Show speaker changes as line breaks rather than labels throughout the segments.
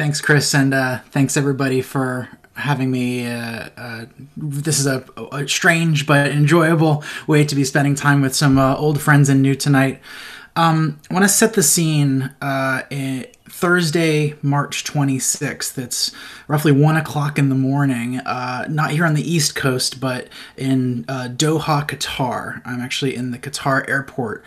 Thanks, Chris, and thanks everybody for having me. This is a strange but enjoyable way to be spending time with some old friends and new tonight. I want to set the scene. Thursday, March 26th. It's roughly 1 o'clock in the morning, not here on the East Coast, but in Doha, Qatar. I'm actually in the Qatar airport,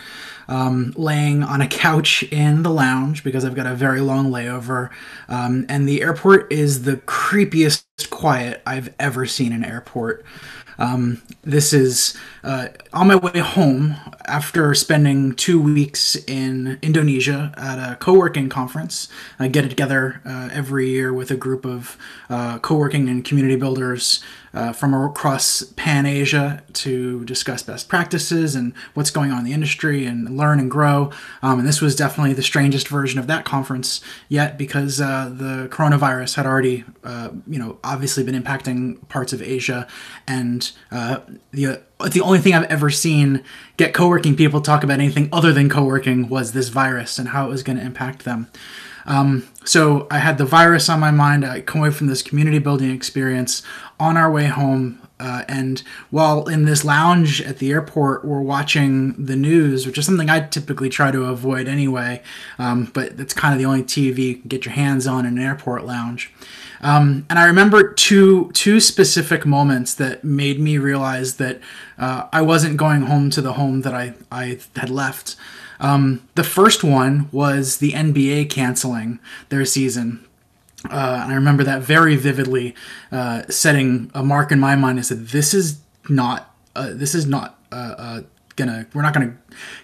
laying on a couch in the lounge because I've got a very long layover. And the airport is the creepiest quiet I've ever seen an airport. This is on my way home after spending 2 weeks in Indonesia at a co-working conference. I get together every year with a group of co-working and community builders from across Pan-Asia to discuss best practices and what's going on in the industry and learn and grow. And this was definitely the strangest version of that conference yet because the coronavirus had already, obviously been impacting parts of Asia. And the only thing I've ever seen get co-working people talk about anything other than co-working was this virus and how it was going to impact them. So I had the virus on my mind. I come away from this community building experience on our way home. And while in this lounge at the airport, we're watching the news, which is something I typically try to avoid anyway. But it's kind of the only TV you can get your hands on in an airport lounge. And I remember two specific moments that made me realize that I wasn't going home to the home that I had left. The first one was the NBA canceling their season. And I remember that very vividly, setting a mark in my mind and said, we're not gonna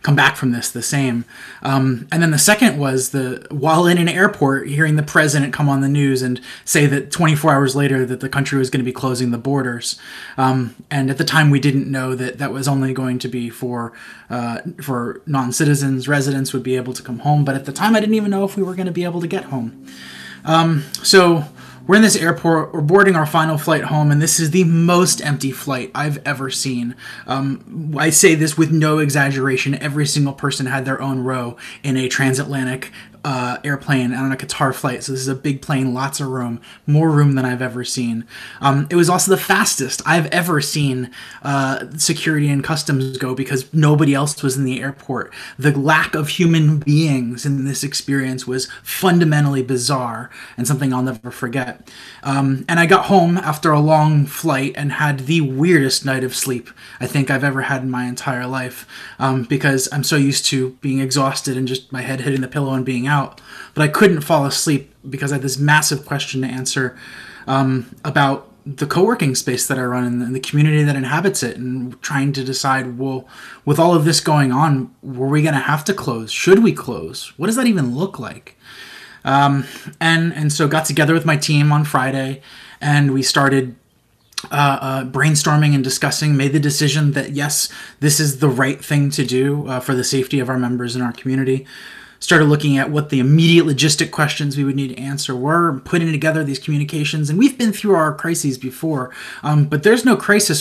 come back from this the same. And then the second was while in an airport, hearing the president come on the news and say that 24 hours later that the country was going to be closing the borders. And at the time, we didn't know that was only going to be for non-citizens. Residents would be able to come home. But at the time, I didn't even know if we were going to be able to get home. So we're in this airport, we're boarding our final flight home, and this is the most empty flight I've ever seen. I say this with no exaggeration. Every single person had their own row in a transatlantic airplane on a Qatar flight. So this is a big plane, lots of room, more room than I've ever seen. It was also the fastest I've ever seen security and customs go because nobody else was in the airport. The lack of human beings in this experience was fundamentally bizarre and something I'll never forget. And I got home after a long flight and had the weirdest night of sleep I think I've ever had in my entire life, because I'm so used to being exhausted and just my head hitting the pillow and being out. But I couldn't fall asleep because I had this massive question to answer about the co-working space that I run and the community that inhabits it, and trying to decide, well, with all of this going on, were we going to have to close? Should we close? What does that even look like? And so got together with my team on Friday, and we started brainstorming and discussing, made the decision that yes, this is the right thing to do for the safety of our members in our community. Started looking at what the immediate logistic questions we would need to answer were, putting together these communications. And we've been through our crises before, but there's no there's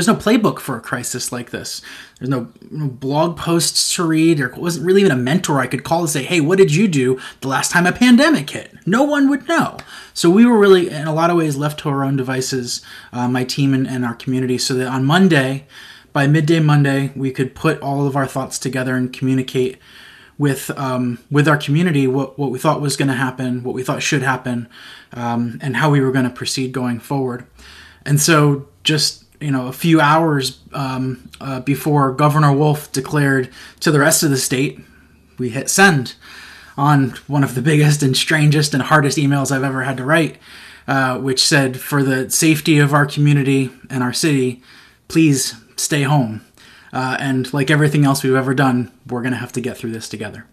no playbook for a crisis like this. There's no blog posts to read. There wasn't really even a mentor I could call and say, hey, what did you do the last time a pandemic hit? No one would know. So we were really, in a lot of ways, left to our own devices, my team and our community, so that on Monday, by midday Monday, we could put all of our thoughts together and communicate with our community what we thought was going to happen, what we thought should happen, and how we were going to proceed going forward. And so just a few hours before Governor Wolf declared to the rest of the state, we hit send on one of the biggest and strangest and hardest emails I've ever had to write, which said, for the safety of our community and our city, please stay home. And like everything else we've ever done, we're going to have to get through this together.